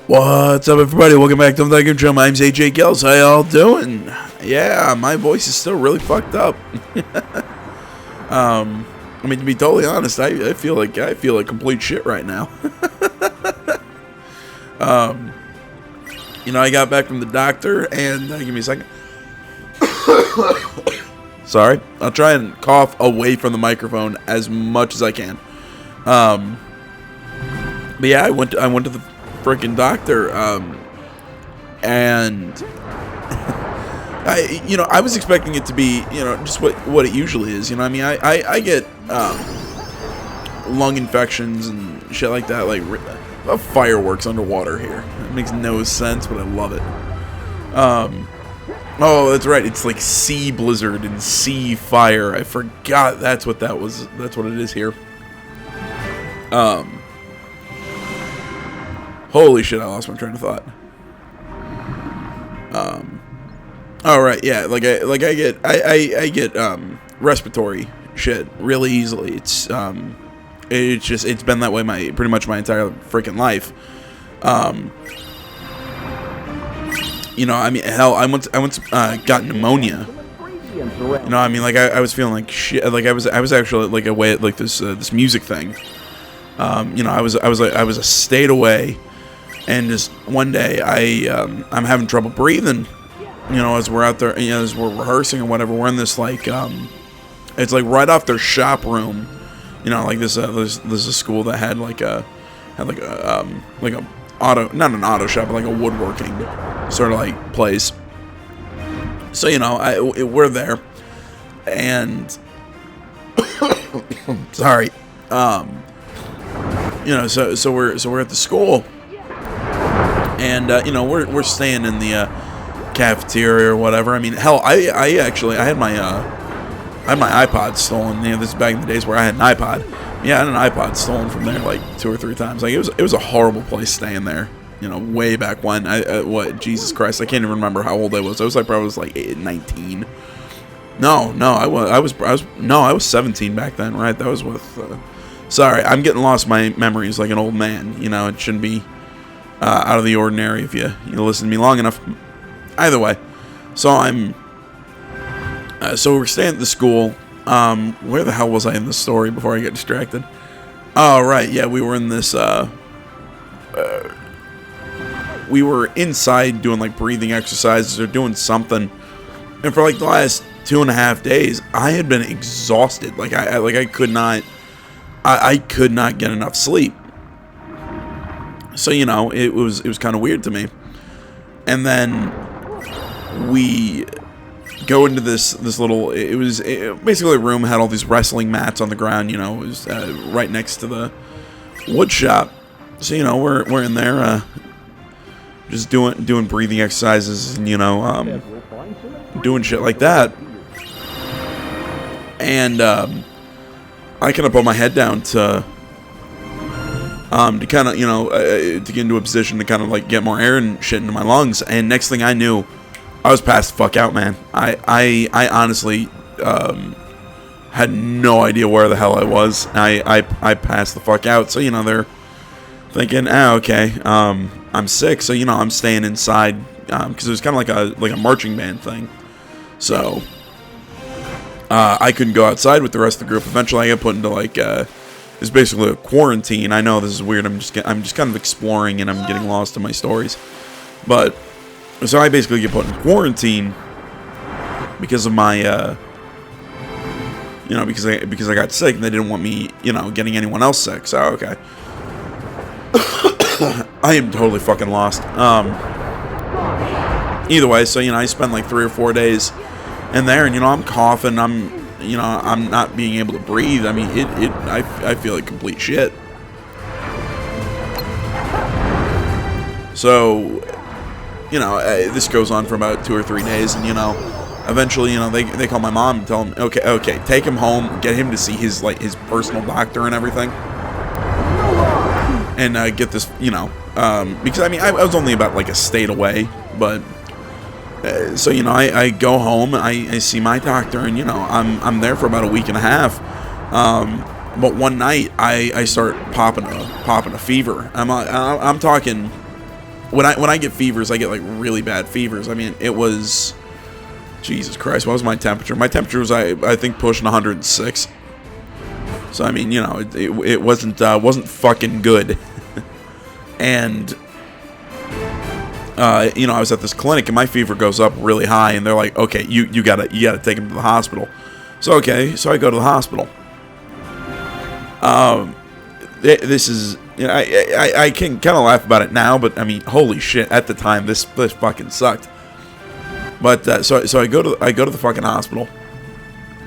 What's up, everybody? Welcome back to the Game Show. My name's AJ Gels. How y'all doing? Yeah, my voice is still really fucked up. I mean, to be totally honest, I feel like complete shit right now. I got back from the doctor, and give me a second. Sorry, I'll try and cough away from the microphone as much as I can. But yeah, I went to the freaking doctor, and I was expecting it to be, just what it usually is. I mean, I get lung infections and shit like that, like fireworks underwater here. It makes no sense, but I love it. Oh, that's right. It's like sea blizzard and sea fire. I forgot that's what that was. That's what it is here. Holy shit, I lost my train of thought. All right, yeah, I get respiratory shit really easily. It's been that way pretty much my entire freaking life. I mean, hell, I once got pneumonia. I mean, like I was feeling like shit. Like I was actually like away at like this music thing. I was a state away. And just one day, I'm having trouble breathing, as we're out there, as we're rehearsing or whatever. We're in this it's like right off their shop room, like this is a school that had like a auto, not an auto shop, but like a woodworking sort of like place. So we're there, and sorry, so we're at the school. And we're staying in the cafeteria or whatever. I mean, hell, I had my iPod stolen. This is back in the days where I had an iPod. Yeah, I had an iPod stolen from there like 2 or 3 times. Like it was a horrible place staying there. Way back when. Jesus Christ, I can't even remember how old I was. I was like 19. No, I was 17 back then, right? That was with. Sorry, I'm getting lost in my memories like an old man. It shouldn't be. Out of the ordinary if you listen to me long enough. Either way, so we're staying at the school. Where the hell was I in the story before I get distracted? Oh, right, yeah, we were in this, we were inside doing like breathing exercises or doing something, and for like the last 2.5 days, I had been exhausted. Like I could not get enough sleep. So it was kind of weird to me, and then we go into this little. It was basically a room had all these wrestling mats on the ground. It was right next to the wood shop. So we're in there, just doing breathing exercises and doing shit like that, and I kind of put my head down to kind of, to get into a position to kind of like get more air and shit into my lungs. And next thing I knew, I was passed the fuck out, man. I honestly had no idea where the hell I was. I passed the fuck out. So they're thinking, okay, I'm sick. So I'm staying inside because it was kind of like a marching band thing. So I couldn't go outside with the rest of the group. Eventually, I got put into like it's basically a quarantine. I know this is weird. I'm just kind of exploring, and I'm getting lost in my stories. But so I basically get put in quarantine because of my, because I got sick, and they didn't want me, getting anyone else sick. So okay, I am totally fucking lost. Either way, so I spent like 3 or 4 days in there, and I'm coughing. I'm not being able to breathe. I mean, I feel like complete shit. So, this goes on for about 2 or 3 days, and eventually, they call my mom and tell him, okay, take him home, get him to see his personal doctor and everything, and get this, because I mean, I was only about like a state away, but. So I go home, I see my doctor, and I'm there for about a week and a half. But one night I start popping a fever. I'm talking when I get fevers, I get like really bad fevers. I mean, it was, Jesus Christ, what was my temperature? My temperature was I think pushing 106. So I mean, you know, it wasn't fucking good. And you know, I was at this clinic and my fever goes up really high, and they're like, okay, you gotta take him to the hospital. So okay, so I go to the hospital. This is, you know, I can kind of laugh about it now, but I mean, holy shit, at the time this fucking sucked. But so I go to the fucking hospital,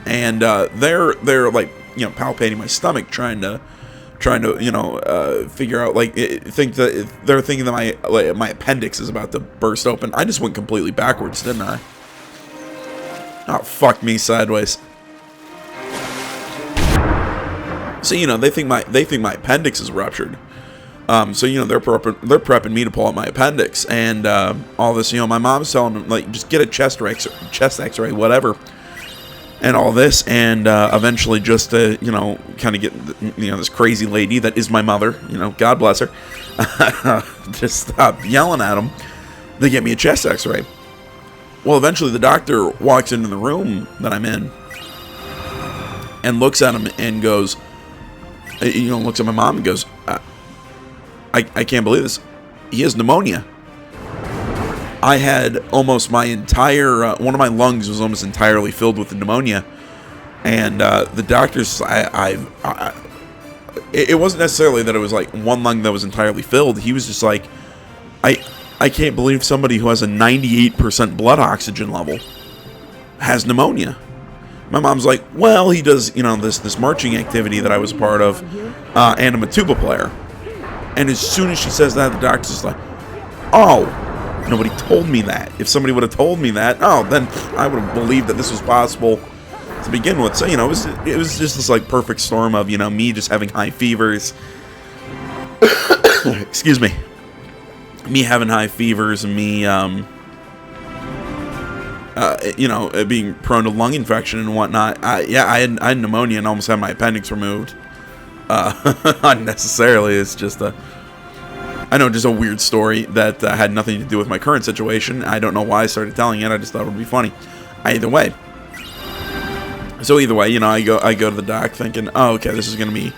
and they're like, you know, palpating my stomach, trying to you know, figure out, like, they're thinking that my appendix is about to burst open. I just went completely backwards, didn't I? Oh, fuck me sideways. So, you know, they think my appendix is ruptured. So, you know, they're prepping me to pull out my appendix, and all this. You know, my mom's telling them, like, just get a chest X-ray, whatever, and all this, and eventually, just to, you know, kind of get, you know, this crazy lady that is my mother, you know, God bless her, just stop yelling at them. They get me a chest X-ray. Well, eventually, the doctor walks into the room that I'm in and looks at him and goes, you know, looks at my mom and goes, I can't believe this. He has pneumonia. I had almost my entire, one of my lungs was almost entirely filled with the pneumonia. And the doctors, it wasn't necessarily that it was like one lung that was entirely filled. He was just like, I can't believe somebody who has a 98% blood oxygen level has pneumonia. My mom's like, well, he does, you know, this marching activity that I was a part of, and I'm a tuba player. And as soon as she says that, the doctor's just like, oh, nobody told me that. If somebody would have told me that, oh, then I would have believed that this was possible to begin with. So, you know, it was just this, like, perfect storm of, you know, me just having high fevers. Excuse me. Me having high fevers and me, you know, being prone to lung infection and whatnot. Yeah, I had pneumonia and almost had my appendix removed. Unnecessarily. It's just I know, just a weird story that had nothing to do with my current situation. I don't know why I started telling it. I just thought it would be funny. Either way. So either way, you know, I go to the doc thinking, oh, okay, this is gonna be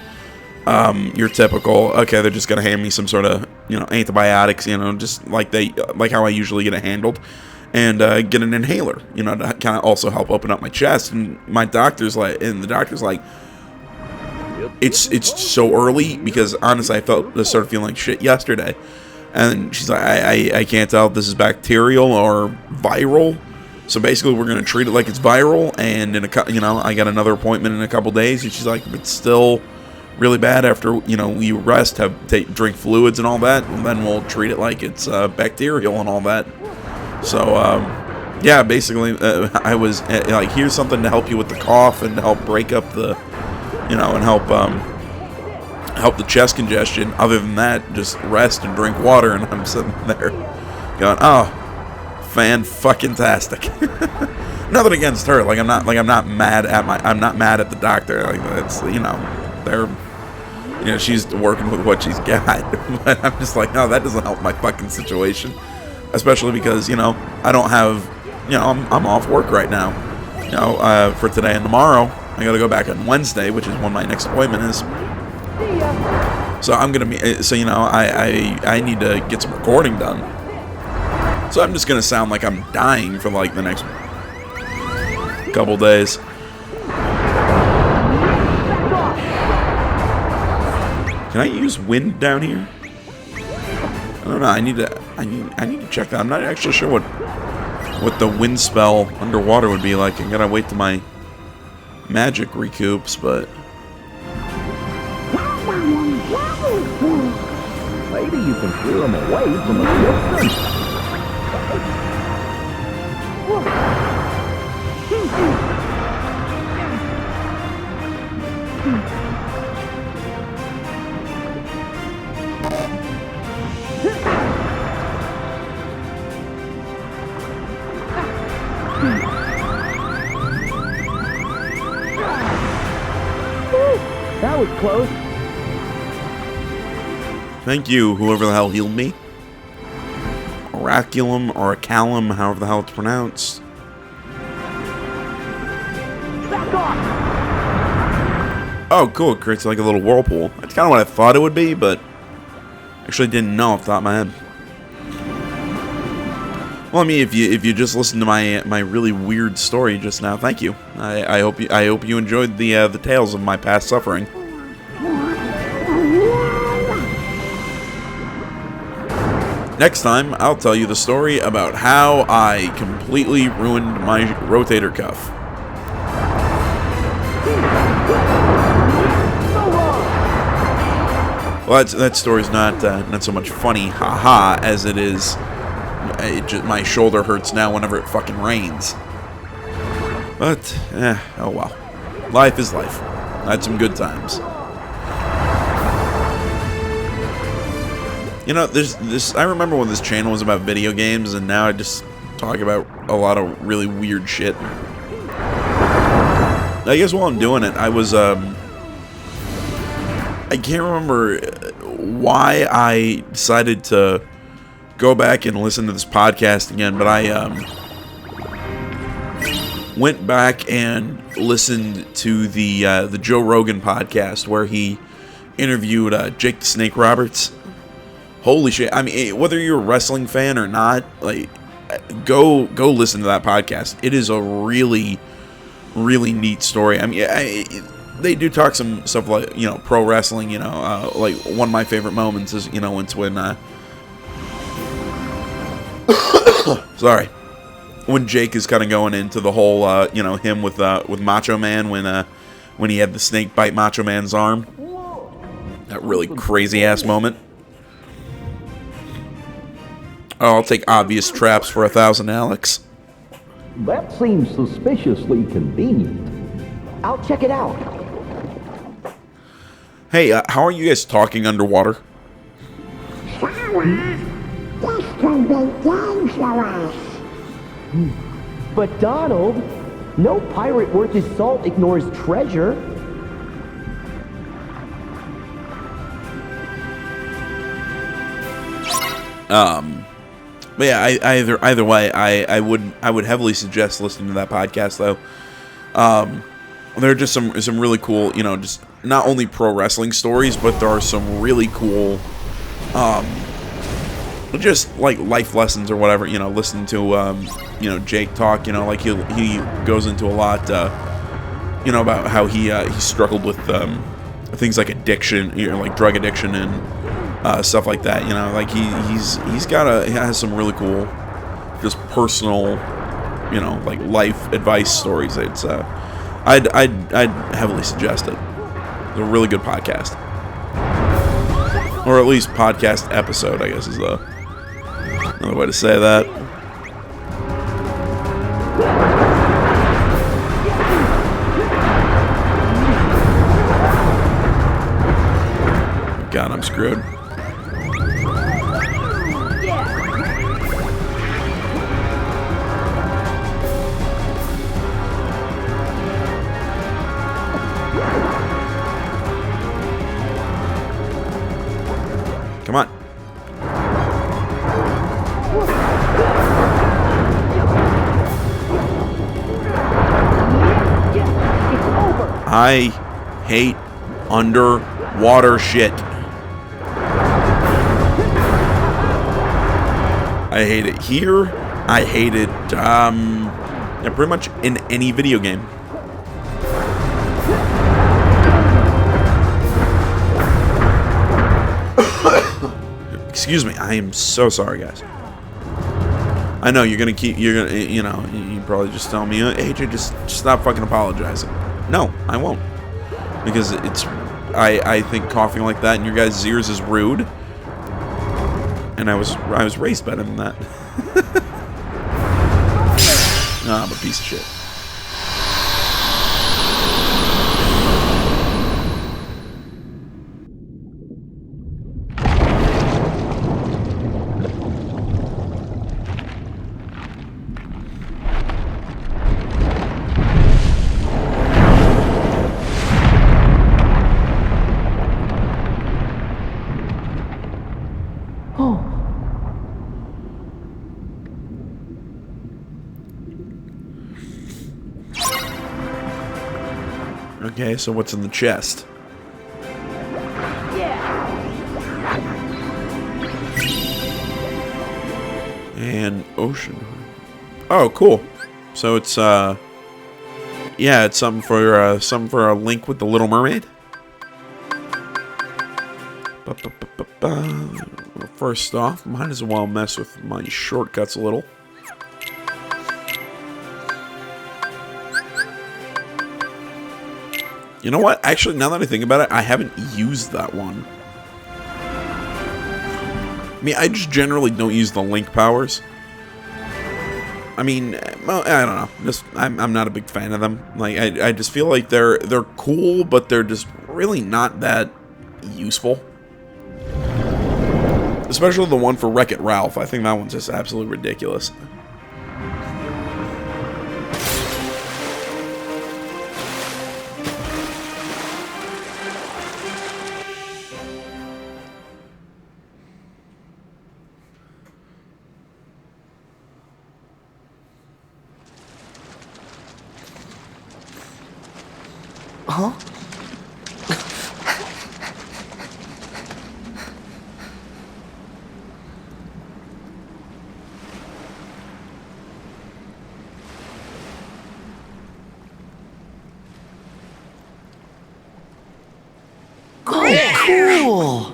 your typical. Okay, they're just gonna hand me some sort of, you know, antibiotics, you know, just like how I usually get it handled. And get an inhaler, you know, to kind of also help open up my chest. And the doctor's like, it's so early, because honestly, I started feeling like shit yesterday. And she's like, I can't tell if this is bacterial or viral. So basically, we're gonna treat it like it's viral. And you know, I got another appointment in a couple days. And she's like, if it's still really bad after, you know, we rest, drink fluids and all that, and then we'll treat it like it's bacterial and all that. So, yeah, basically, I was like, here's something to help you with the cough and to help break up the, you know, and help the chest congestion. Other than that, just rest and drink water. And I'm sitting there going, oh, fan-fucking-tastic. Nothing against her. I'm not mad at the doctor. Like, that's, you know, she's working with what she's got. But I'm just like, no, that doesn't help my fucking situation. Especially because, you know, I don't have, you know, I'm off work right now, you know, for today and tomorrow. I gotta go back on Wednesday, which is when my next appointment is. So I'm gonna be, so, you know, I need to get some recording done. So I'm just gonna sound like I'm dying for like the next couple days. Can I use wind down here? I don't know. I need to check that. I'm not actually sure what the wind spell underwater would be like. I gotta wait till my magic recoups, but maybe you can clear them away from the distance. That was close. Thank you, whoever the hell healed me. Oraculum, however the hell it's pronounced. Back off! Oh, cool. It creates like a little whirlpool. That's kind of what I thought it would be, but actually didn't know off the top of my head. Well, I mean, if you just listened to my really weird story just now, thank you. I hope you enjoyed the tales of my past suffering. Next time, I'll tell you the story about how I completely ruined my rotator cuff. Well, that story's not so much funny, haha, as it is. My shoulder hurts now whenever it fucking rains. But, oh well. Life is life. I had some good times. You know, I remember when this channel was about video games, and now I just talk about a lot of really weird shit. I guess while I'm doing it, I can't remember why I decided to go back and listen to this podcast again, but I went back and listened to the Joe Rogan podcast where he interviewed Jake the Snake Roberts. Holy shit! I mean, whether you're a wrestling fan or not, like, go listen to that podcast. It is a really, really neat story. I mean, they do talk some stuff like, you know, pro wrestling. You know, like one of my favorite moments is, you know, it's when sorry, when Jake is kind of going into the whole, you know, him with Macho Man when he had the snake bite Macho Man's arm. That really crazy ass moment. Oh, I'll take obvious traps for 1,000, Alex. That seems suspiciously convenient. I'll check it out. Hey, how are you guys talking underwater? This can be dangerous. But Donald, no pirate worth his salt ignores treasure. But yeah, either way, I would heavily suggest listening to that podcast though. There are just some really cool, you know, just not only pro wrestling stories, but there are some really cool, just like life lessons or whatever. You know, listening to you know, Jake talk. You know, like he goes into a lot, you know, about how he struggled with things like addiction, you know, like drug addiction and stuff like that. You know, like he has some really cool, just personal, you know, like life advice stories. It's I'd heavily suggest it. It's a really good podcast, or at least podcast episode, I guess is another way to say that. God, I'm screwed. Come on. I hate underwater shit. I hate it here. I hate it, yeah, pretty much in any video game. Excuse me. I am so sorry, guys. I know you know, you probably just tell me, hey, just stop fucking apologizing. No, I won't. Because I think coughing like that in your guys' ears is rude. And I was raised better than that. No, I'm a piece of shit. Okay, so what's in the chest? And ocean. Oh, cool. So it's yeah, it's something for a link with the Little Mermaid. First off, might as well mess with my shortcuts a little. You know what? Actually, now that I think about it, I haven't used that one. I mean, I just generally don't use the link powers. I mean, well, I don't know. Just I'm not a big fan of them. Like, I just feel like they're cool, but they're just really not that useful. Especially the one for Wreck-It Ralph. I think that one's just absolutely ridiculous. Huh? Oh, cool!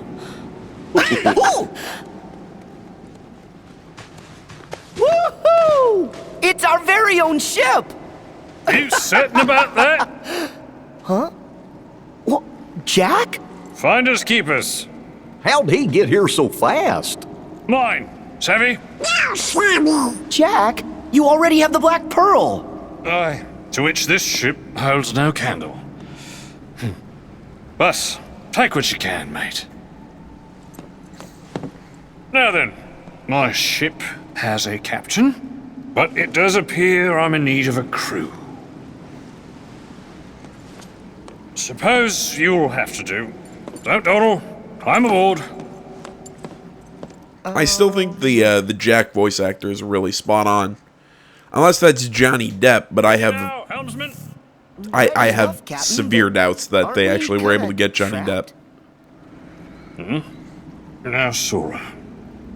Woohoo! It's our very own ship! You certain about that? Huh? What? Jack? Finders keepers. How'd he get here so fast? Mine. Savvy? Now, Sammy. Jack, you already have the Black Pearl. Aye. To which this ship holds no candle. But, take what you can, mate. Now then, my ship has a captain, but it does appear I'm in need of a crew. Suppose you'll have to do. Don't dawdle. Climb aboard. I still think the Jack voice actor is really spot on. Unless that's Johnny Depp, but I have Now, helmsman. I have Captain, severe doubts that aren't they we actually were able to kinda get Johnny trapped? Depp. Now, Sora,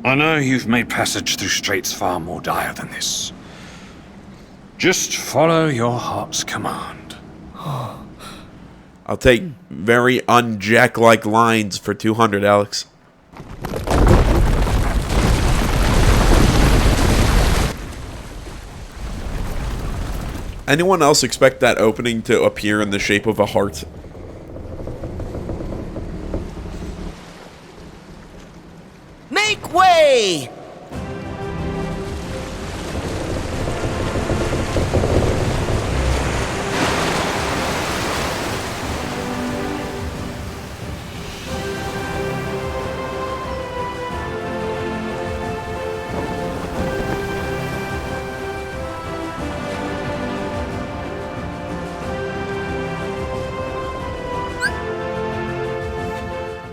I know you've made passage through straits far more dire than this. Just follow your heart's command. I'll take very un-Jack-like lines for 200, Alex. Anyone else expect that opening to appear in the shape of a heart? Make way!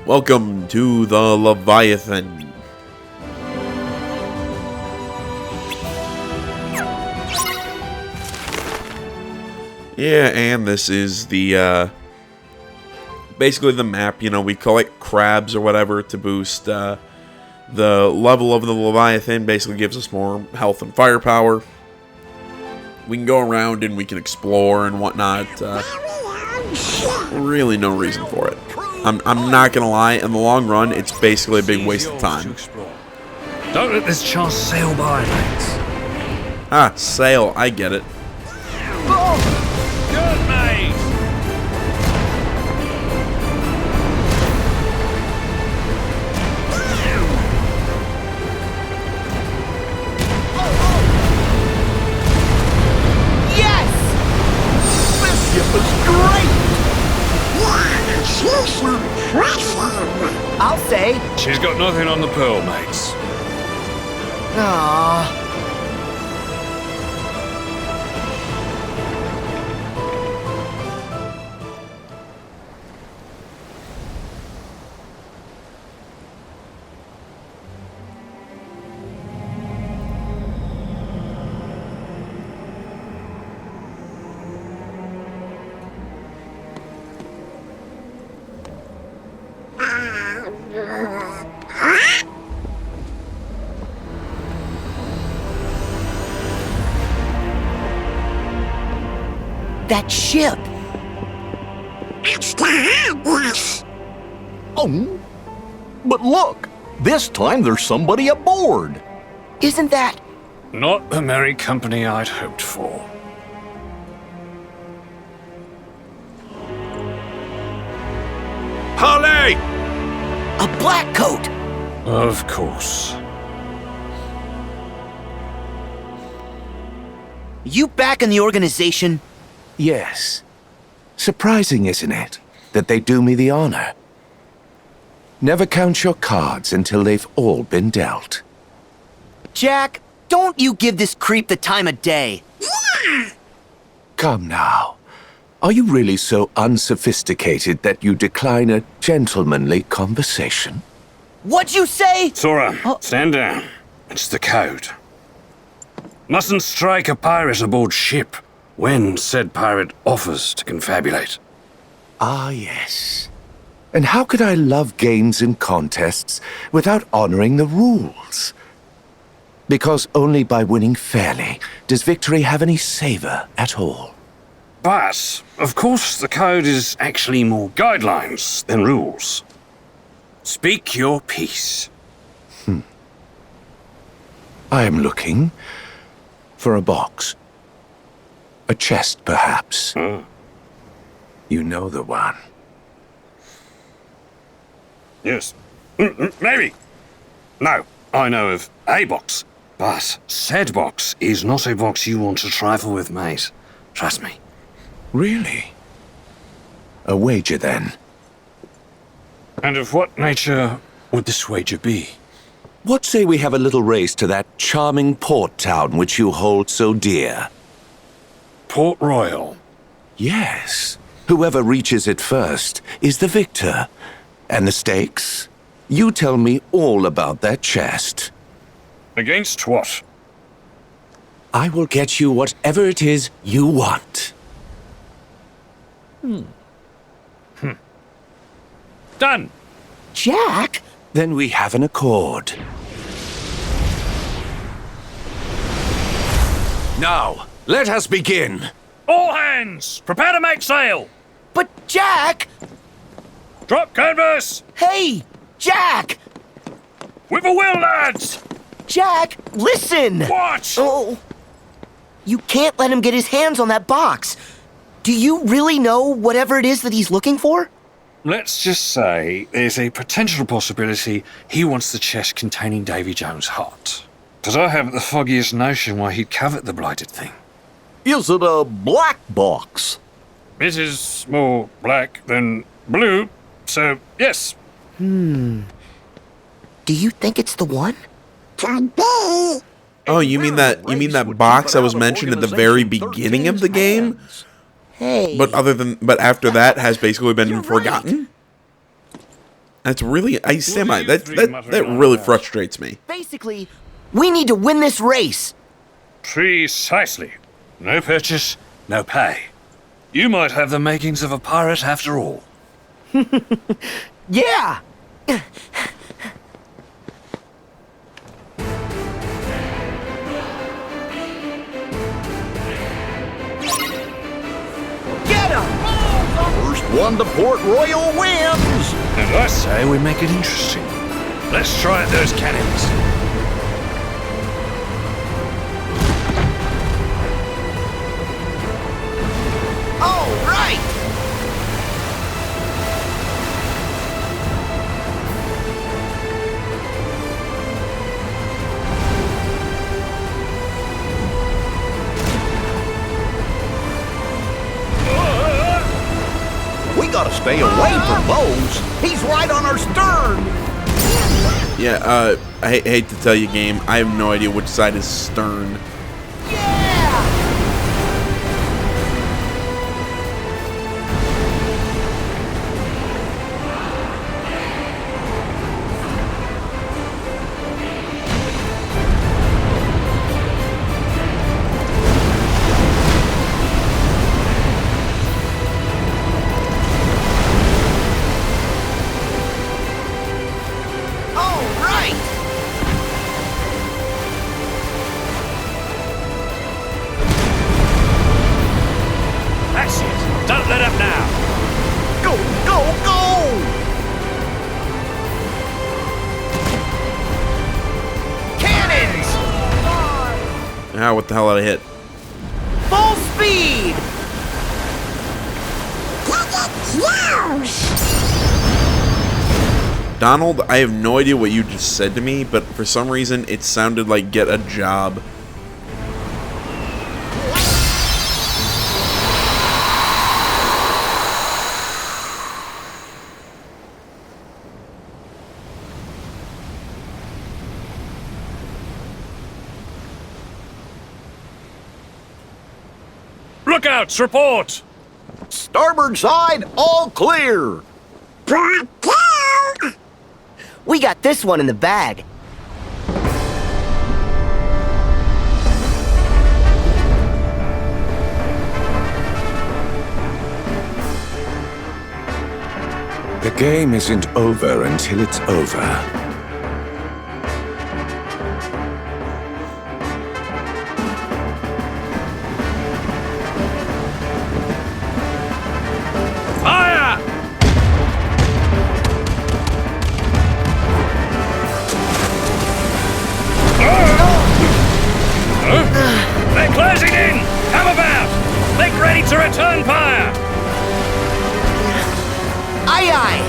Welcome to the Leviathan. Yeah, and this is the, basically the map. You know, we collect crabs or whatever to boost, the level of the Leviathan. Basically gives us more health and firepower. We can go around and we can explore and whatnot. Really no reason for it. I'm not gonna lie, in the long run, it's basically a big waste of time. Don't let this chance sail by, mates. Ah, sail, I get it. Good, mate. Yes! This ship is great! Yeah, she's impressive. I'll say. She's got nothing on the pearl, mates. Aww. That ship! It's the Heartless. Oh, but look, this time there's somebody aboard. Isn't that... Not the merry company I'd hoped for. Parley! a black coat! Of course. You back in the organization? Yes. Surprising, isn't it, that they do me the honor? Never count your cards until they've all been dealt. Jack, don't you give this creep the time of day. Come now. Are you really so unsophisticated that you decline a gentlemanly conversation? What'd you say? Sora, stand down. It's the code. Mustn't strike a pirate aboard ship when said pirate offers to confabulate. Ah, yes. And how could I love games and contests without honoring the rules? Because only by winning fairly does victory have any savor at all. But, of course, the code is actually more guidelines than rules. Speak your piece. I am looking for a box. A chest, perhaps. You know the one. Yes. Maybe. No, I know of a box. But said box is not a box you want to trifle with, mate. Trust me. Really? A wager, then. And of what nature would this wager be? What say we have a little race to that charming port town which you hold so dear? Port Royal. Yes. Whoever reaches it first is the victor. And the stakes? You tell me all about that chest. Against what? I will get you whatever it is you want. Done! Jack? Then we have an accord. Now, let us begin. All hands! Prepare to make sail! But Jack! Drop canvas! Hey! Jack! With a will, lads! Jack, listen! Watch! Oh. You can't let him get his hands on that box. Do you really know whatever it is that he's looking for? Let's just say there's a potential possibility he wants the chest containing Davy Jones' heart. Because I haven't the foggiest notion why he'd covet the blighted thing. Is it a black box? It is more black than blue, so yes. Do you think it's the one? Could be. Oh, you mean that box that was mentioned at the very beginning of the game? Hey. But after that has basically been forgotten? That's really that really frustrates me. Basically, we need to win this race. Precisely. No purchase, no pay. You might have the makings of a pirate after all. Yeah! Get him! First one to Port Royal wins! And I say we make it interesting. Let's try at those cannons. All right! We gotta stay away from those. He's right on our stern. Yeah, I hate to tell you, game, I have no idea which side is stern. Ah, what the hell did I hit? Full speed! Donald, I have no idea what you just said to me, but for some reason it sounded like get a job. Lookouts, report! Starboard side, all clear. Bravo! We got this one in the bag. The game isn't over until it's over. Fire! They're closing in! Come about! Make ready to return fire! Aye, aye!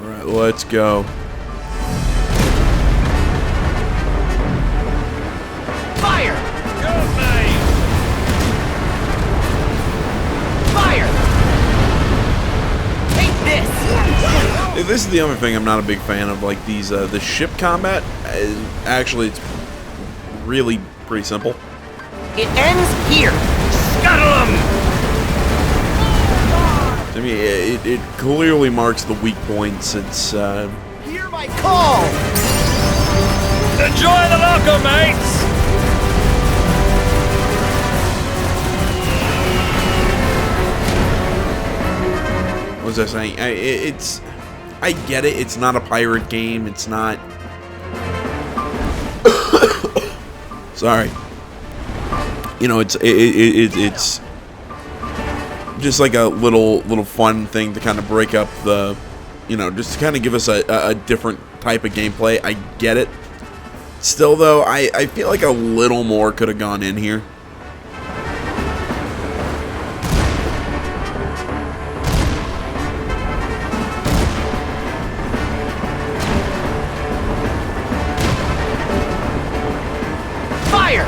Alright, let's go. Fire! Good, mate! Fire! Take this! This is the other thing I'm not a big fan of, like these, the ship combat. Actually, it's really pretty simple. It ends here! Scuttle 'em! I mean, it clearly marks the weak points. It's, Hear my call! Enjoy the locker, mates! what was I saying? I get it. It's not a pirate game. It's not. Sorry. You know, it's just like a little fun thing to kind of break up the, you know, just to kind of give us a different type of gameplay. I get it. Still, though, I feel like a little more could have gone in here. Fire!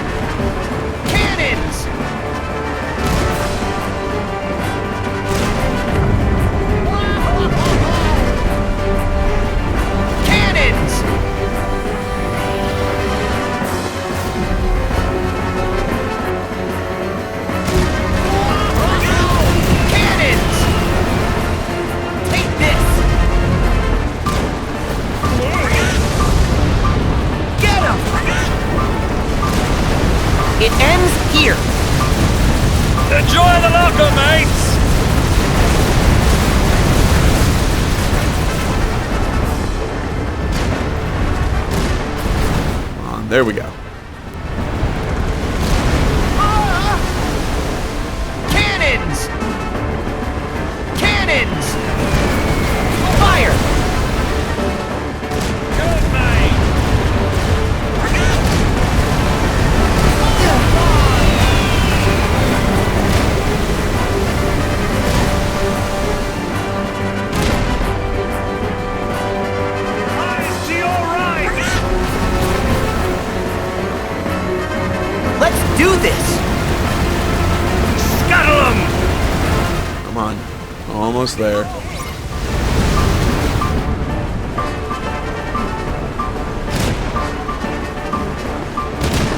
Cannons! Cannons! Cannons! Take this! Get him! It ends here. Enjoy the locker, mates! There we go. Cannons! Cannons! Fire! Good, mate! Eyes to your right! Let's do this! Scuttle 'em! Come on. Almost there.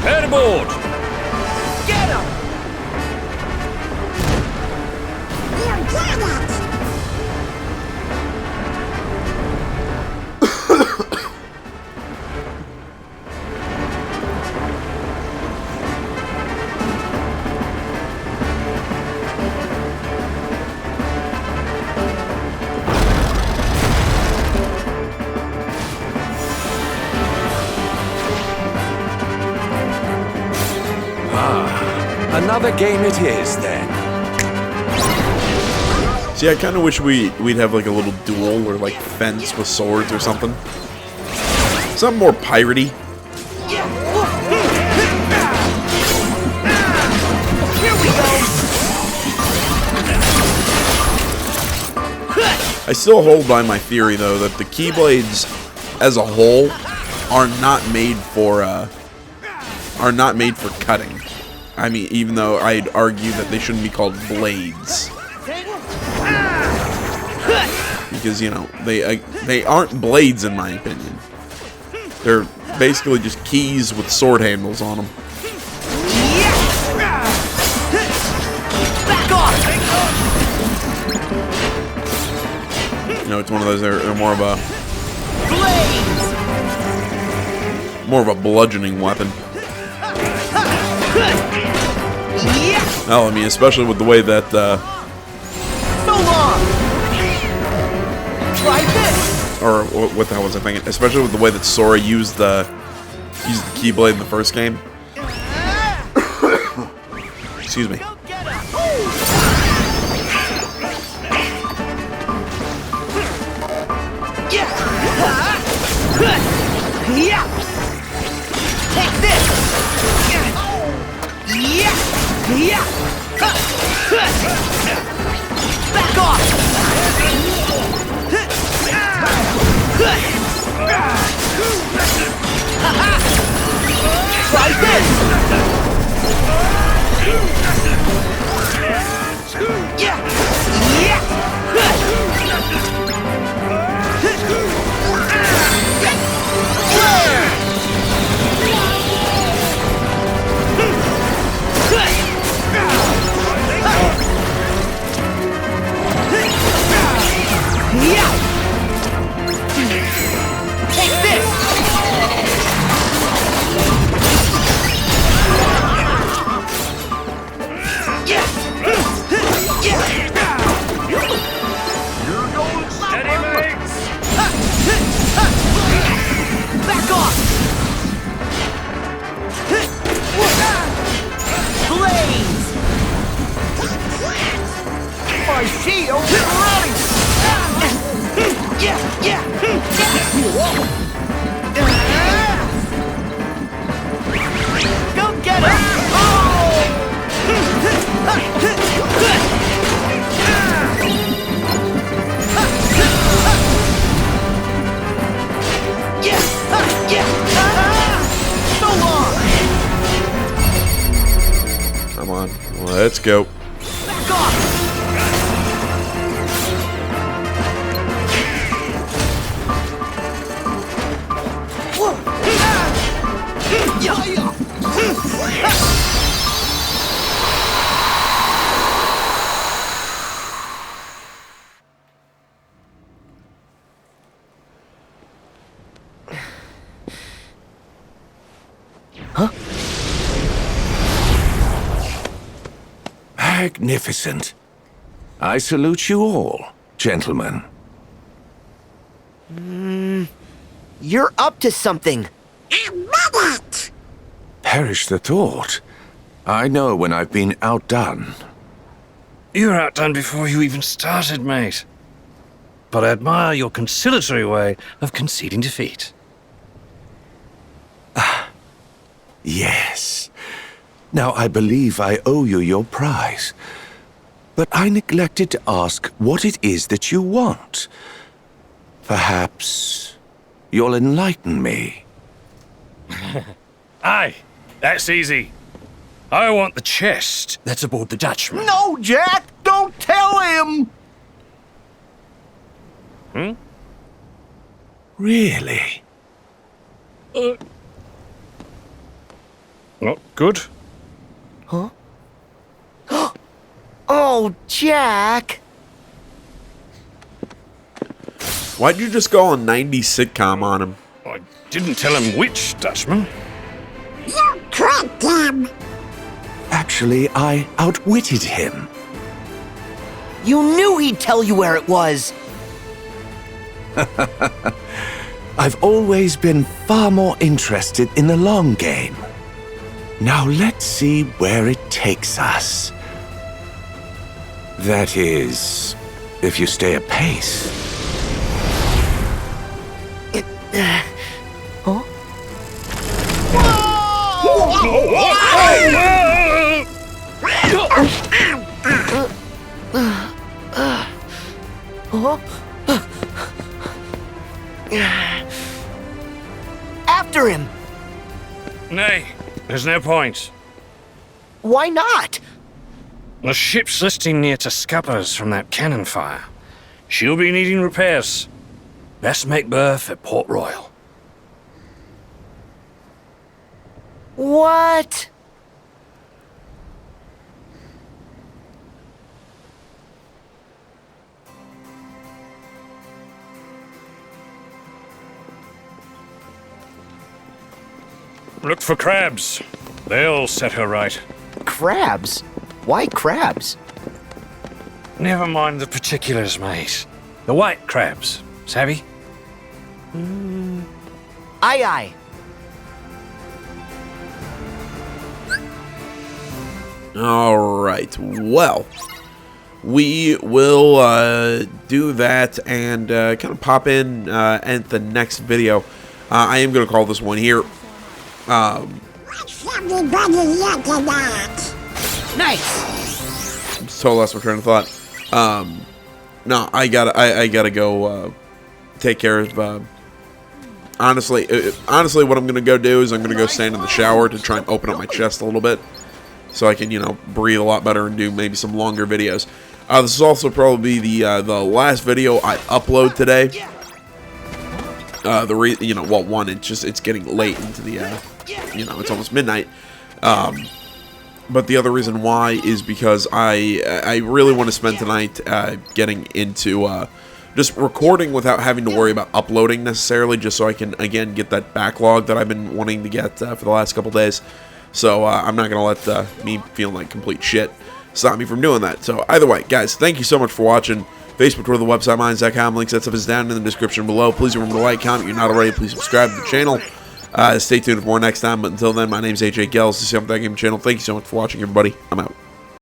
Head aboard! Get him! You get it! Another game it is, then. See, I kind of wish we'd have like a little duel or like fence with swords or something. Something more piratey. Here we go. I still hold by my theory though that the Keyblades as a whole are not made for cutting. I mean, even though I'd argue that they shouldn't be called blades. Because, you know, they aren't blades in my opinion. They're basically just keys with sword handles on them. Back off. You know, it's one of those, they're more of a bludgeoning weapon. Well, I mean, especially with the way that, So long. Try this. or what the hell was I thinking? Especially with the way that Sora used the Keyblade in the first game. Excuse me. Take this. Back off. Try this. Take this. Steady, mates! Back off! Blaze! My shield is ready! Go get it! So long! Come on, let's go. Back off! Magnificent. I salute you all, gentlemen. You're up to something. I love it! Perish the thought. I know when I've been outdone. You were outdone before you even started, mate. But I admire your conciliatory way of conceding defeat. Yes. Now I believe I owe you your prize. But I neglected to ask what it is that you want. Perhaps you'll enlighten me. Aye, that's easy. I want the chest that's aboard the Dutchman. No, Jack! Don't tell him! Really? Not good. Oh, Jack! Why'd you just go on 90s sitcom on him? I didn't tell him which Dutchman. You tricked him! Actually, I outwitted him. You knew he'd tell you where it was. I've always been far more interested in the long game. Now let's see where it takes us. That is, if you stay apace. Huh? After him! Nay, there's no point. Why not? The ship's listing near to scuppers from that cannon fire. She'll be needing repairs. Best make berth at Port Royal. What? Look for crabs. They'll set her right. Crabs? Why crabs? Never mind the particulars, mate. The white crabs, savvy? Aye, aye. All right. Well, we will do that and kind of pop in at the next video. I am going to call this one here. What's everybody looking at? Nice! So lost my train of thought. No, I gotta go take care of. Honestly, what I'm gonna go do is I'm gonna go stand in the shower to try and open up my chest a little bit, so I can, you know, breathe a lot better and do maybe some longer videos. This is also probably the last video I upload today. It's getting late into the it's almost midnight. But the other reason why is because I really want to spend tonight getting into just recording without having to worry about uploading necessarily, just so I can, again, get that backlog that I've been wanting to get for the last couple days. So I'm not going to let me feeling like complete shit stop me from doing that. So either way, guys, thank you so much for watching. Facebook, Twitter, the website, minds.com. Links, that stuff is down in the description below. Please remember to like, comment. If you're not already, please subscribe to the channel. Stay tuned for more next time. But until then, my name is AJ Gels. This is the That Game channel. Thank you so much for watching, everybody. I'm out.